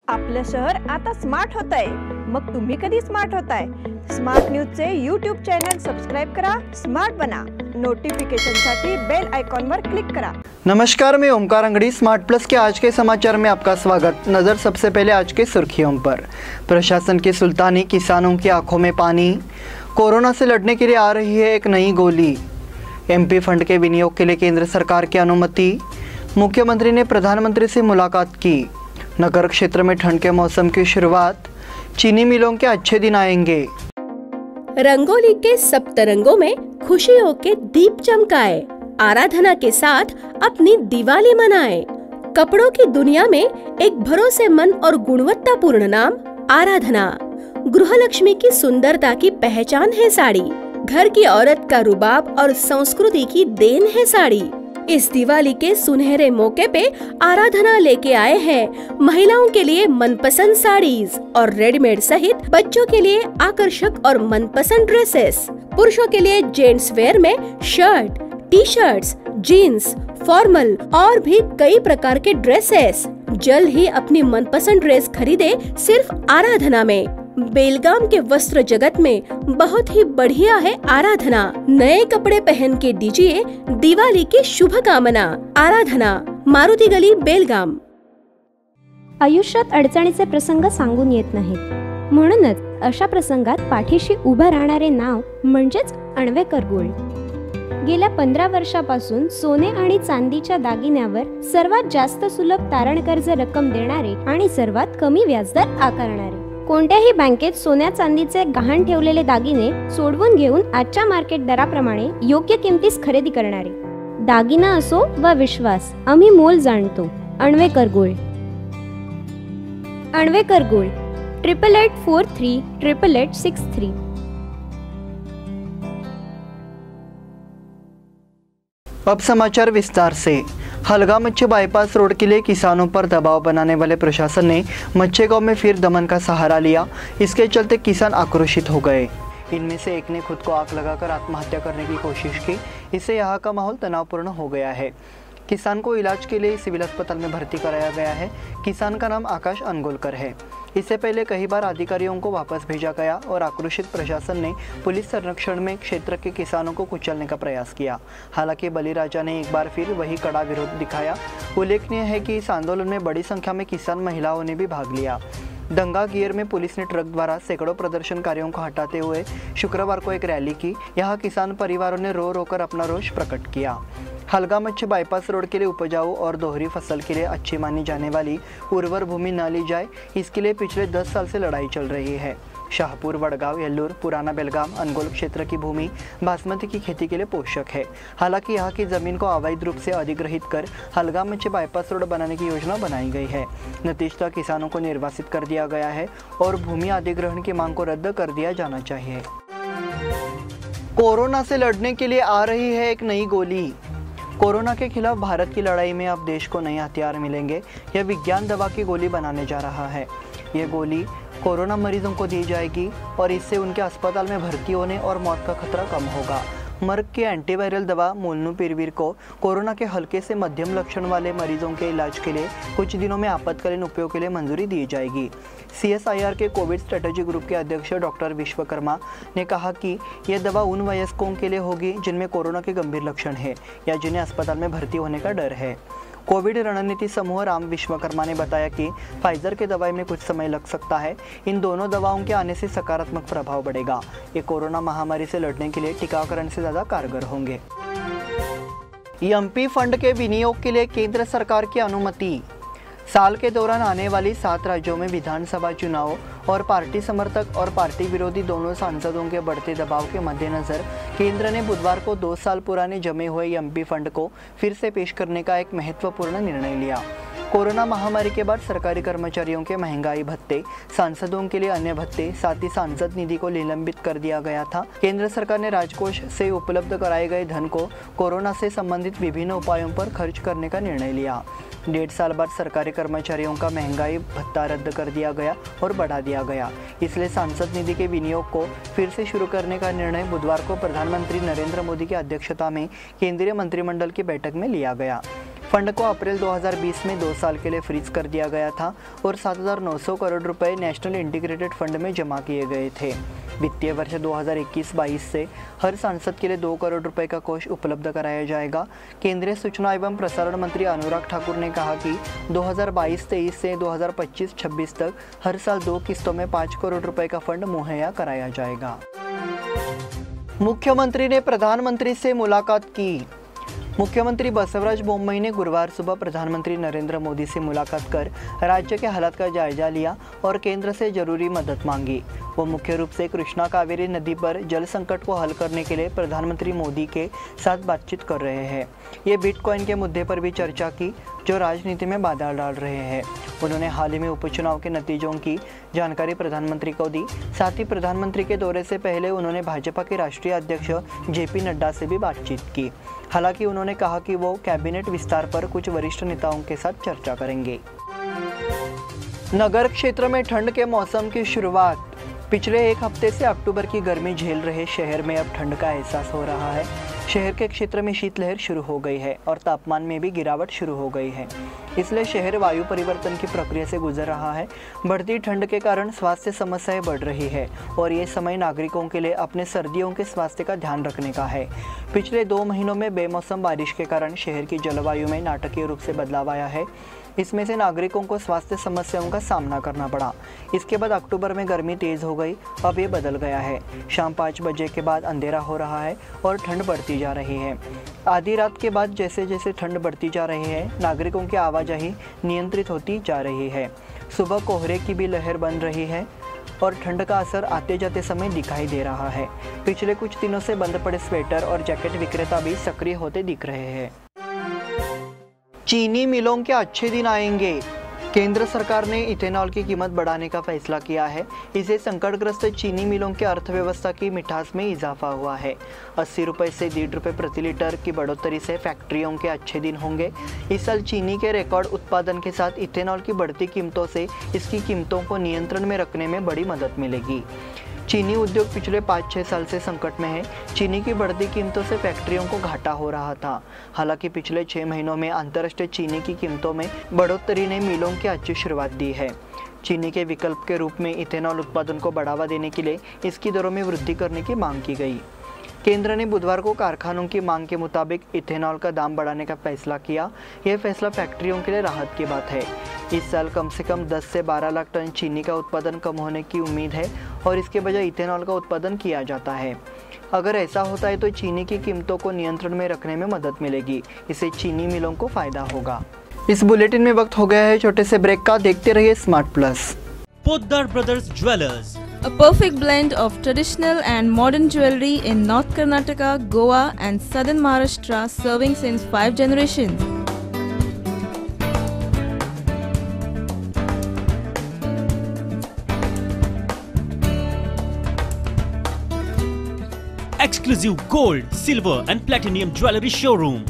आपलं शहर आता स्मार्ट होत आहे। मग तुम्ही कधी स्मार्ट होताय? स्मार्ट न्यूजचे यूट्यूब चॅनल सबस्क्राइब करा, स्मार्ट बना। नोटिफिकेशनसाठी बेल आइकॉन पर क्लिक करा। नमस्कार, मैं ओमकार अंगड़ी। स्मार्ट प्लस के आज के समाचार में आपका स्वागत। नज़र सबसे पहले आज के सुर्खियों पर। प्रशासन की सुल्तानी, किसानों की आंखों में पानी। कोरोना से लड़ने के लिए आ रही है एक नई गोली। एमपी फंड के विनियोग के लिए केंद्र सरकार की अनुमति। मुख्यमंत्री ने प्रधानमंत्री से मुलाकात की। नगर क्षेत्र में ठंड के मौसम की शुरुआत। चीनी मिलों के अच्छे दिन आएंगे। रंगोली के सप्तरंगों में खुशियों के दीप चमकाए, आराधना के साथ अपनी दिवाली मनाए। कपड़ों की दुनिया में एक भरोसेमंद और गुणवत्तापूर्ण नाम आराधना। गृहलक्ष्मी की सुंदरता की पहचान है साड़ी। घर की औरत का रुबाब और संस्कृति की देन है साड़ी। इस दिवाली के सुनहरे मौके पे आराधना लेके आए हैं महिलाओं के लिए मनपसंद साड़ीज और रेडीमेड सहित बच्चों के लिए आकर्षक और मनपसंद ड्रेसेस। पुरुषों के लिए जेंट्स वेयर में shirt, T-shirts, jeans, formal और भी कई प्रकार के ड्रेसेस। जल्द ही अपनी मनपसंद ड्रेस खरीदे सिर्फ आराधना में। बेलगाम के वस्त्र जगत में बहुत ही बढ़िया है आराधना। नए कपडे पहन के दीजिए दिवाली की शुभकामना। आराधना, मारुती गली, बेलगाम। आयुष्यात अडचणीचे प्रसंग सांगून येत नाहीत, म्हणूनच अशा प्रसंगात पाठीशी उभं राहणारे नाव म्हणजेच अण्वेकर गोल्ड। गेल्या 15 वर्षापासून सोने आणि चांदीच्या दागिन्यावर सर्वात जास्त सुलभ तारण कर्ज रक्कम देणारे आणि सर्वात कमी व्याजदर आकारणारे। कोणत्याही बँकेत सोन्या चांदीचे गहाण ठेवलेले दागिने सोडवून घेऊन आजच्या मार्केट दराप्रमाणे योग्य किमतीस खरेदी करणारे। दागिना असो वा विश्वास, आम्ही मोल जाणतो। अण्वेकर गोल्ड। अण्वेकर गोल्ड 8843 8863। अब समाचार विस्तार से। हलगा मच्छी बाईपास रोड के लिए किसानों पर दबाव बनाने वाले प्रशासन ने मच्छेगांव में फिर दमन का सहारा लिया। इसके चलते किसान आक्रोशित हो गए। इनमें से एक ने खुद को आग लगाकर आत्महत्या करने की कोशिश की। इससे यहाँ का माहौल तनावपूर्ण हो गया है। किसान को इलाज के लिए सिविल अस्पताल में भर्ती कराया गया है। किसान का नाम आकाश अनगोलकर है। इससे पहले कई बार अधिकारियों को वापस भेजा गया और आक्रोशित प्रशासन ने पुलिस संरक्षण में क्षेत्र के किसानों को कुचलने का प्रयास किया। हालांकि बलिराजा ने एक बार फिर वही कड़ा विरोध दिखाया। उल्लेखनीय है कि इस आंदोलन में बड़ी संख्या में किसान महिलाओं ने भी भाग लिया। दंगा गियर में पुलिस ने ट्रक द्वारा सैकड़ों प्रदर्शनकारियों को हटाते हुए शुक्रवार को एक रैली की। यहाँ किसान परिवारों ने रो रो कर अपना रोष प्रकट किया। हलगा मच्छी बाईपास रोड के लिए उपजाऊ और दोहरी फसल के लिए अच्छी मानी जाने वाली उर्वर भूमि न ली जाए, इसके लिए पिछले 10 साल से लड़ाई चल रही है। शाहपुर, वडगांव, येल्लूर, पुराना बेलगाम, अनगोल क्षेत्र की भूमि बासमती की खेती के लिए पोषक है। हालांकि यहाँ की जमीन को अवैध रूप से अधिग्रहित कर हलगा मच्छी बाईपास रोड बनाने की योजना बनाई गई है। नतीजतः किसानों को निर्वासित कर दिया गया है और भूमि अधिग्रहण की मांग को रद्द कर दिया जाना चाहिए। कोरोना से लड़ने के लिए आ रही है एक नई गोली। कोरोना के खिलाफ भारत की लड़ाई में अब देश को नए हथियार मिलेंगे। यह विज्ञान दवा की गोली बनाने जा रहा है। यह गोली कोरोना मरीजों को दी जाएगी और इससे उनके अस्पताल में भर्ती होने और मौत का खतरा कम होगा। मर्क की एंटीवायरल दवा मोलनुपिरविर को कोरोना के हल्के से मध्यम लक्षण वाले मरीजों के इलाज के लिए कुछ दिनों में आपातकालीन उपयोग के लिए मंजूरी दी जाएगी। CSIR के कोविड स्ट्रेटेजी ग्रुप के अध्यक्ष डॉक्टर विश्वकर्मा ने कहा कि यह दवा उन वयस्कों के लिए होगी जिनमें कोरोना के गंभीर लक्षण है या जिन्हें अस्पताल में भर्ती होने का डर है। कोविड रणनीति समूह राम विश्वकर्मा ने बताया कि फाइजर के दवाई में कुछ समय लग सकता है। इन दोनों दवाओं के आने से सकारात्मक प्रभाव बढ़ेगा। ये कोरोना महामारी से लड़ने के लिए टीकाकरण से ज़्यादा कारगर होंगे। एमपी फंड के विनियोग के लिए केंद्र सरकार की अनुमति। साल के दौरान आने वाली 7 राज्यों में विधानसभा चुनाव और पार्टी समर्थक और पार्टी विरोधी दोनों सांसदों के बढ़ते दबाव के मद्देनजर केंद्र ने बुधवार को 2 साल पुराने जमे हुए एमपी फंड को फिर से पेश करने का एक महत्वपूर्ण निर्णय लिया। कोरोना महामारी के बाद सरकारी कर्मचारियों के महंगाई भत्ते, सांसदों के लिए अन्य भत्ते, साथ ही सांसद निधि को निलंबित कर दिया गया था। केंद्र सरकार ने राजकोष से उपलब्ध कराए गए धन को कोरोना से संबंधित विभिन्न उपायों पर खर्च करने का निर्णय लिया। 1.5 साल बाद सरकारी कर्मचारियों का महंगाई भत्ता रद्द कर दिया गया और बढ़ा दिया गया। इसलिए सांसद निधि के विनियोग को फिर से शुरू करने का निर्णय बुधवार को प्रधानमंत्री नरेंद्र मोदी की अध्यक्षता में केंद्रीय मंत्रिमंडल की बैठक में लिया गया। फंड को अप्रैल 2020 में 2 साल के लिए फ्रीज कर दिया गया था और 7,900 करोड़ रुपए नेशनल इंटीग्रेटेड फंड में जमा किए गए थे। वित्तीय वर्ष 2021-22 से हर सांसद के लिए 2 करोड़ रुपए का कोष उपलब्ध कराया जाएगा। केंद्रीय सूचना एवं प्रसारण मंत्री अनुराग ठाकुर ने कहा कि 2022-23 से 2025-26 तक हर साल 2 किस्तों में 5 करोड़ रुपए का फंड मुहैया कराया जाएगा। मुख्यमंत्री ने प्रधानमंत्री से मुलाकात की। मुख्यमंत्री बसवराज बोम्मई ने गुरुवार सुबह प्रधानमंत्री नरेंद्र मोदी से मुलाकात कर राज्य के हालात का जायजा लिया और केंद्र से जरूरी मदद मांगी। वो मुख्य रूप से कृष्णा कावेरी नदी पर जल संकट को हल करने के लिए प्रधानमंत्री मोदी के साथ बातचीत कर रहे हैं। ये बिटकॉइन के मुद्दे पर भी चर्चा की, जो राजनीति में बाधा डाल रहे हैं। उन्होंने हाल ही में उपचुनाव के नतीजों की जानकारी प्रधानमंत्री को दी। साथ ही प्रधानमंत्री के दौरे से पहले उन्होंने भाजपा के राष्ट्रीय अध्यक्ष JP नड्डा से भी बातचीत की। हालांकि उन्होंने कहा कि वो कैबिनेट विस्तार पर कुछ वरिष्ठ नेताओं के साथ चर्चा करेंगे। नगर क्षेत्र में ठंड के मौसम की शुरुआत। पिछले एक हफ्ते से अक्टूबर की गर्मी झेल रहे शहर में अब ठंड का एहसास हो रहा है। शहर के क्षेत्र में शीतलहर शुरू हो गई है और तापमान में भी गिरावट शुरू हो गई है। इसलिए शहर वायु परिवर्तन की प्रक्रिया से गुजर रहा है। बढ़ती ठंड के कारण स्वास्थ्य समस्याएं बढ़ रही है और ये समय नागरिकों के लिए अपने सर्दियों के स्वास्थ्य का ध्यान रखने का है। पिछले 2 महीनों में बेमौसम बारिश के कारण शहर की जलवायु में नाटकीय रूप से बदलाव आया है। इसमें से नागरिकों को स्वास्थ्य समस्याओं का सामना करना पड़ा। इसके बाद अक्टूबर में गर्मी तेज़ हो गई। अब ये बदल गया है। शाम 5 बजे के बाद अंधेरा हो रहा है और ठंड बढ़ती जा रही है। आधी रात के बाद जैसे जैसे ठंड बढ़ती जा रही है, नागरिकों की आवाजाही नियंत्रित होती जा रही है। सुबह कोहरे की भी लहर बन रही है और ठंड का असर आते जाते समय दिखाई दे रहा है। पिछले कुछ दिनों से बंद पड़े स्वेटर और जैकेट विक्रेता भी सक्रिय होते दिख रहे हैं। चीनी मिलों के अच्छे दिन आएंगे। केंद्र सरकार ने इथेनॉल की कीमत बढ़ाने का फैसला किया है। इससे संकटग्रस्त चीनी मिलों की अर्थव्यवस्था की मिठास में इजाफा हुआ है। 80 रुपये से 1.5 रुपये प्रति लीटर की बढ़ोतरी से फैक्ट्रियों के अच्छे दिन होंगे। इस साल चीनी के रिकॉर्ड उत्पादन के साथ इथेनॉल की बढ़ती कीमतों से इसकी कीमतों को नियंत्रण में रखने में बड़ी मदद मिलेगी। चीनी उद्योग पिछले 5-6 साल से संकट में है। चीनी की बढ़ती कीमतों से फैक्ट्रियों को घाटा हो रहा था। हालांकि पिछले 6 महीनों में अंतर्राष्ट्रीय चीनी की कीमतों में बढ़ोतरी ने मिलों की अच्छी शुरुआत दी है। चीनी के विकल्प के रूप में इथेनॉल उत्पादन को बढ़ावा देने के लिए इसकी दरों में वृद्धि करने की मांग की गई। केंद्र ने बुधवार को कारखानों की मांग के मुताबिक इथेनॉल का दाम बढ़ाने का फैसला किया। यह फैसला फैक्ट्रियों के लिए राहत की बात है। इस साल कम से कम 10 से 12 लाख टन चीनी का उत्पादन कम होने की उम्मीद है और इसके बजाय इथेनॉल का उत्पादन किया जाता है। अगर ऐसा होता है तो चीनी की कीमतों को नियंत्रण में रखने में मदद मिलेगी। इससे चीनी मिलों को फायदा होगा। इस बुलेटिन में वक्त हो गया है छोटे से ब्रेक का। देखते रहिए smart plus. Poddar brothers jewellers, a perfect blend of traditional and modern jewelry in North Karnataka, Goa and Southern Maharashtra, serving since 5 generations. exclusive gold, silver and platinum jewelry showroom.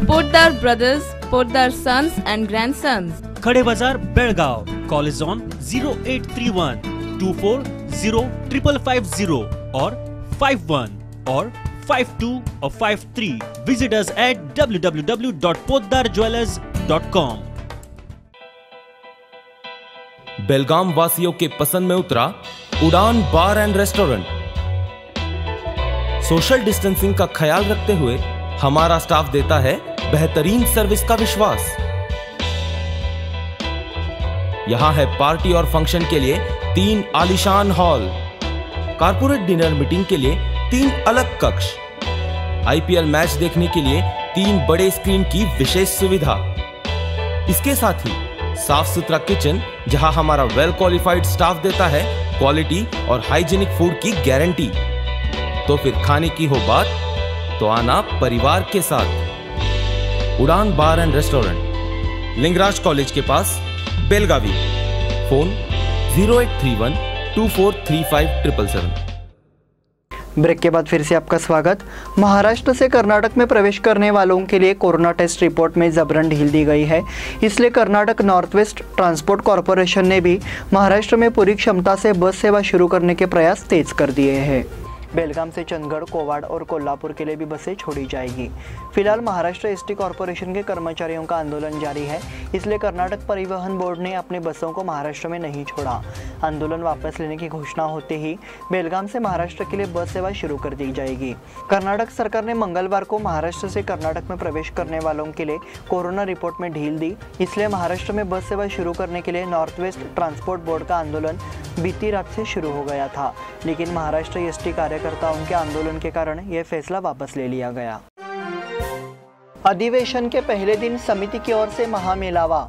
Poddar Brothers, Poddar Sons and Grandsons. Khade Bazar, Belgaum. Call is on 0831 240 5550 or 51 or 52 or 53. Visit us at www.poddarjewelers.com. बेलगाम वासियों के पसंद में उतरा उड़ान बार and restaurant. Social distancing का ख्याल रखते हुए हमारा स्टाफ देता है बेहतरीन सर्विस का विश्वास। यहां है पार्टी और फंक्शन के लिए 3 आलीशान हॉल, कारपोरेट डिनर मीटिंग के लिए 3 अलग कक्ष, IPL मैच देखने के लिए 3 बड़े स्क्रीन की विशेष सुविधा। इसके साथ ही साफ सुथरा किचन जहां हमारा वेल क्वालिफाइड स्टाफ देता है क्वालिटी और हाइजीनिक फूड की गारंटी। तो फिर खाने की हो बात तो आना परिवार के साथ। उड़ान बार एंड रेस्टोरेंट, लिंगराज कॉलेज के पास, बेलगावी। फोन 0831 2435 777। ब्रेक के बाद फिर से आपका स्वागत। महाराष्ट्र से कर्नाटक में प्रवेश करने वालों के लिए कोरोना टेस्ट रिपोर्ट में जबरन ढील दी गई है। इसलिए Karnataka north west transport corporation ने भी महाराष्ट्र में पूरी क्षमता से बस सेवा शुरू करने के प्रयास तेज कर दिए हैं। बेलगाम से चंदगढ़, कोवाड़ और कोल्हापुर के लिए भी बसें छोड़ी जाएगी। फिलहाल महाराष्ट्र एसटी कॉरपोरेशन के कर्मचारियों का आंदोलन जारी है, इसलिए कर्नाटक परिवहन बोर्ड ने अपनी बसों को महाराष्ट्र में नहीं छोड़ा। आंदोलन वापस लेने की घोषणा होते ही बेलगाम से महाराष्ट्र के लिए बस सेवा शुरू कर दी जाएगी। कर्नाटक सरकार ने मंगलवार को महाराष्ट्र से कर्नाटक में प्रवेश करने वालों के लिए कोरोना रिपोर्ट में ढील दी, इसलिए महाराष्ट्र में बस सेवा शुरू करने के लिए नॉर्थ वेस्ट ट्रांसपोर्ट बोर्ड का आंदोलन बीती रात से शुरू हो गया था। लेकिन महाराष्ट्र एसटी कार्यकर्ताओं के आंदोलन के कारण यह फैसला वापस ले लिया गया। अधिवेशन के पहले दिन समिति की ओर से महामेलावा।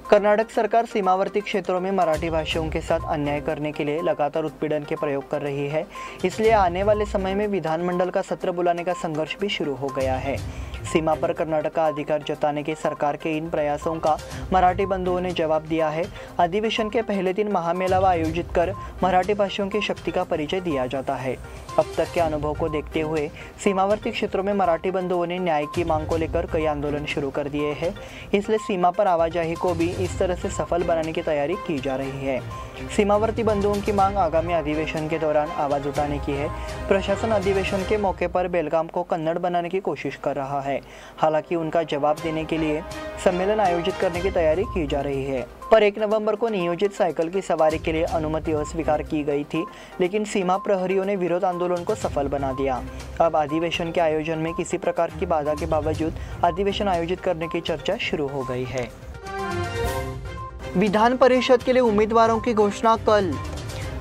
कर्नाटक सरकार सीमावर्ती क्षेत्रों में मराठी भाषियों के साथ अन्याय करने के लिए लगातार उत्पीड़न के प्रयोग कर रही है, इसलिए आने वाले समय में विधानमंडल का सत्र बुलाने का संघर्ष भी शुरू हो गया है। सीमा पर कर्नाटक का अधिकार जताने के सरकार के इन प्रयासों का मराठी बंधुओं ने जवाब दिया है। अधिवेशन के पहले दिन महामेलावा आयोजित कर मराठी भाषियों की शक्ति का परिचय दिया जाता है। अब तक के अनुभव को देखते हुए सीमावर्ती क्षेत्रों में मराठी बंधुओं ने न्याय की मांग को लेकर कई आंदोलन शुरू कर दिए हैं, इसलिए सीमा पर आवाजाही को भी इस तरह से सफल बनाने की तैयारी की जा रही है। सीमावर्ती बंधुओं की मांग आगामी अधिवेशन के दौरान आवाज उठाने की है। प्रशासन अधिवेशन के मौके पर बेलगाम को कन्नड़ बनाने की कोशिश कर रहा है। हालांकि उनका जवाब देने के लिए सम्मेलन आयोजित करने की तैयारी की जा रही है। पर 1 नवंबर को नियोजित साइकिल की सवारी के लिए अनुमति अस्वीकार की गई थी, लेकिन सीमा प्रहरियों ने विरोध आंदोलन को सफल बना दिया। अब अधिवेशन के आयोजन में किसी प्रकार की बाधा के बावजूद अधिवेशन आयोजित करने की चर्चा शुरू हो गई है। विधान परिषद के लिए उम्मीदवारों की घोषणा कल।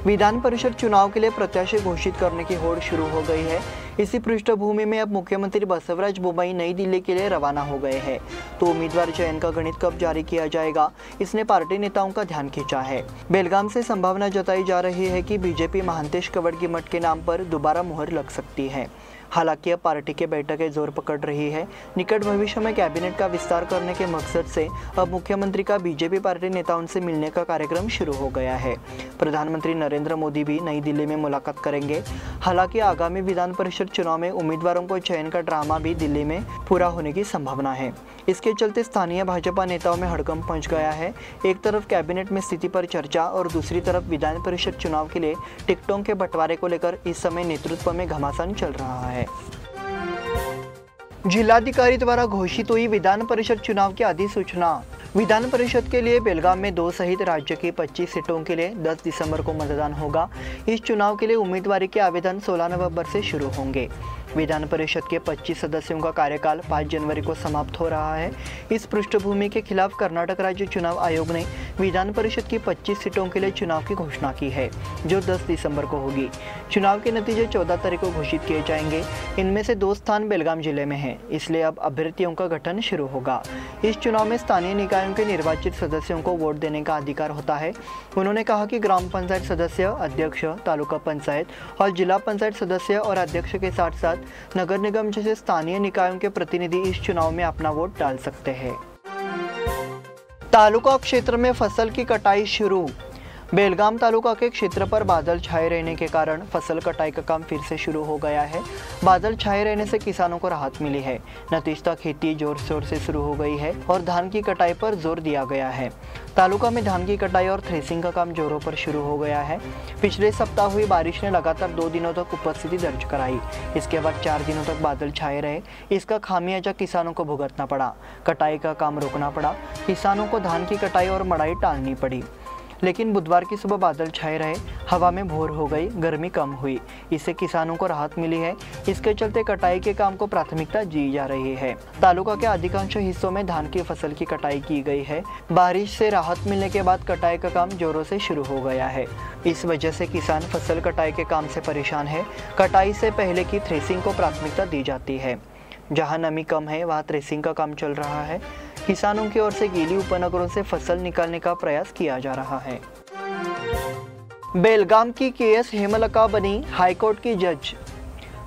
विधान परिषद चुनाव के लिए प्रत्याशी घोषित करने की होड़ शुरू हो गई है। इसी पृष्ठभूमि में अब मुख्यमंत्री बसवराज बोम्मई नई दिल्ली के लिए रवाना हो गए हैं। तो उम्मीदवार चयन का गणित कब जारी किया जाएगा, इसने पार्टी नेताओं का ध्यान खींचा है। बेलगाम से संभावना जताई जा रही है कि बीजेपी महांतेश कवडकीमठ के नाम पर दोबारा मुहर लग सकती है। हालांकि अब पार्टी की बैठकें जोर पकड़ रही है। निकट भविष्य में कैबिनेट का विस्तार करने के मकसद से अब मुख्यमंत्री का बीजेपी पार्टी नेताओं से मिलने का कार्यक्रम शुरू हो गया है। प्रधानमंत्री नरेंद्र मोदी भी नई दिल्ली में मुलाकात करेंगे। हालांकि आगामी विधान परिषद चुनाव में उम्मीदवारों को चयन का ड्रामा भी दिल्ली में पूरा होने की संभावना है। इसके चलते स्थानीय भाजपा नेताओं में हड़कंप मच गया है। एक तरफ कैबिनेट में स्थिति पर चर्चा और दूसरी तरफ विधान परिषद चुनाव के लिए टिकटों के बंटवारे को लेकर इस समय नेतृत्व में घमासान चल रहा है। जिलाधिकारी द्वारा घोषित हुई विधान परिषद चुनाव की अधिसूचना। विधान परिषद के लिए बेलगाम में 2 सहित राज्य की 25 सीटों के लिए 10 दिसंबर को मतदान होगा। इस चुनाव के लिए उम्मीदवारी के आवेदन 16 नवंबर से शुरू होंगे। विधान परिषद के 25 सदस्यों का कार्यकाल 5 जनवरी को समाप्त हो रहा है। इस पृष्ठभूमि के खिलाफ कर्नाटक राज्य चुनाव आयोग ने विधान परिषद की 25 सीटों के लिए चुनाव की घोषणा की है, जो 10 दिसंबर को होगी। चुनाव के नतीजे 14 तारीख को घोषित किए जाएंगे। इनमें से 2 स्थान बेलगाम जिले में हैं, इसलिए अब अभ्यर्थियों का गठन शुरू होगा। इस चुनाव में स्थानीय निकायों के निर्वाचित सदस्यों को वोट देने का अधिकार होता है। उन्होंने कहा कि ग्राम पंचायत सदस्य, अध्यक्ष, तालुका पंचायत और जिला पंचायत सदस्य और अध्यक्ष के साथ साथ नगर निगम जैसे स्थानीय निकायों के प्रतिनिधि इस चुनाव में अपना वोट डाल सकते हैं। तालुका क्षेत्र में फसल की कटाई शुरू। बेलगाम तालुका के क्षेत्र पर बादल छाए रहने के कारण फसल कटाई का काम फिर से शुरू हो गया है। बादल छाए रहने से किसानों को राहत मिली है। नतीजतः खेती जोर शोर से शुरू हो गई है और धान की कटाई पर जोर दिया गया है। तालुका में धान की कटाई और थ्रेसिंग का काम जोरों पर शुरू हो गया है। पिछले सप्ताह हुई बारिश ने लगातार 2 दिनों तक उपस्थिति दर्ज कराई। इसके बाद 4 दिनों तक बादल छाए रहे। इसका खामियाजा किसानों को भुगतना पड़ा। कटाई का काम रोकना पड़ा। किसानों को धान की कटाई और मड़ाई टालनी पड़ी। लेकिन बुधवार की सुबह बादल छाए रहे, हवा में भोर हो गई, गर्मी कम हुई। इससे किसानों को राहत मिली है। इसके चलते कटाई के काम को प्राथमिकता दी जा रही है। तालुका के अधिकांश हिस्सों में धान की फसल की कटाई की गई है। बारिश से राहत मिलने के बाद कटाई का काम जोरों से शुरू हो गया है। इस वजह से किसान फसल कटाई के काम से परेशान है। कटाई से पहले की थ्रेसिंग को प्राथमिकता दी जाती है। जहाँ नमी कम है वहाँ थ्रेसिंग का काम चल रहा है। किसानों की ओर से गीली उपनगरों से फसल निकालने का प्रयास किया जा रहा है। बेलगाम की केएस हेमलका बनी हाईकोर्ट की जज।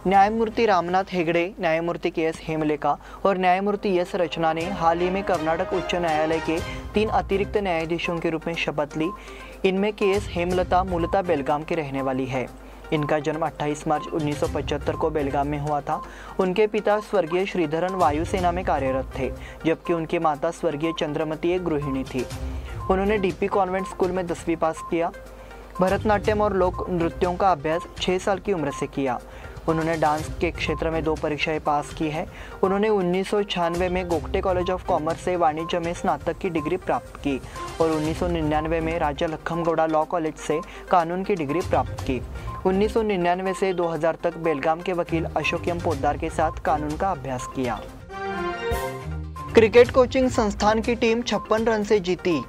न्यायमूर्ति रामनाथ हेगड़े, न्यायमूर्ति केएस हेमलेका और न्यायमूर्ति एस रचना ने हाल ही में कर्नाटक उच्च न्यायालय के 3 अतिरिक्त न्यायाधीशों के रूप में शपथ ली। इनमें केएस हेमलता मूलतः बेलगाम की रहने वाली है। इनका जन्म 28 मार्च 1975 को बेलगाम में हुआ था। उनके पिता स्वर्गीय श्रीधरन वायुसेना में कार्यरत थे, जबकि उनकी माता स्वर्गीय चंद्रमती एक गृहिणी थी। उन्होंने डीपी कॉन्वेंट स्कूल में 10वीं पास किया। भरतनाट्यम और लोक नृत्यों का अभ्यास 6 साल की उम्र से किया। उन्होंने डांस के क्षेत्र में 2 परीक्षाएं पास की है। उन्होंने 1996 में गोगटे कॉलेज ऑफ कॉमर्स से वाणिज्य में स्नातक की डिग्री प्राप्त की और 1999 में राजा लखमगौड़ा लॉ कॉलेज से कानून की डिग्री प्राप्त की। 1999 से 2000 तक बेलगाम के वकील अशोक एम पोद्दार के साथ कानून का अभ्यास किया। क्रिकेट कोचिंग संस्थान की टीम 56 रन से जीती।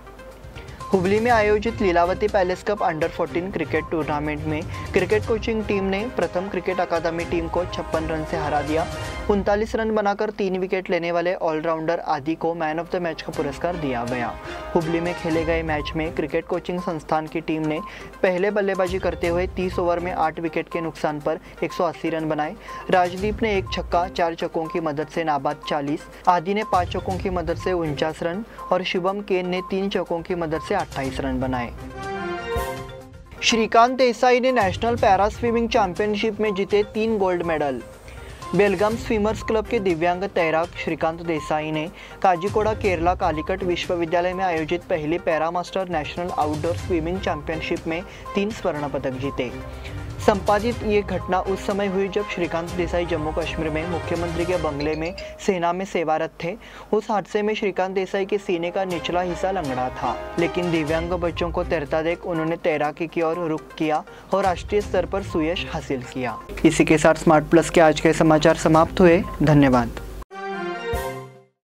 हुबली में आयोजित Leelavati palace cup under 14 cricket tournament में क्रिकेट कोचिंग टीम ने प्रथम क्रिकेट अकादमी टीम को 56 रन से हरा दिया। 39 रन बनाकर 3 विकेट लेने वाले ऑलराउंडर आदि को मैन ऑफ द मैच का पुरस्कार दिया गया। हुबली में खेले गए मैच में क्रिकेट कोचिंग संस्थान की टीम ने पहले बल्लेबाजी करते हुए 30 ओवर में 8 विकेट के नुकसान पर 180 रन बनाए। राजदीप ने 1 छक्का 4 चौकों की मदद से नाबाद 40, आदि ने 5 चौकों की मदद से 49 रन और शुभम केन ने 3 चौकों की मदद से 28 रन बनाए। श्रीकांत देसाई ने नेशनल पैरा स्विमिंग चैंपियनशिप में जीते 3 गोल्ड मेडल। बेलगाम स्विमर्स क्लब के दिव्यांग तैराक श्रीकांत देसाई ने काजीकोड़ा केरला कालीकट विश्वविद्यालय में आयोजित पहली para master national outdoor swimming championship में 3 स्वर्ण पदक जीते। संपादित ये घटना उस समय हुई जब श्रीकांत देसाई जम्मू कश्मीर में मुख्यमंत्री के बंगले में सेना में सेवारत थे। उस हादसे में श्रीकांत देसाई के सीने का निचला हिस्सा लंगड़ा था, लेकिन दिव्यांग बच्चों को तैरता देख उन्होंने तैराकी की ओर रुख किया और राष्ट्रीय स्तर पर सुयश हासिल किया। इसी के साथ स्मार्ट प्लस के आज के समाचार समाप्त हुए। धन्यवाद।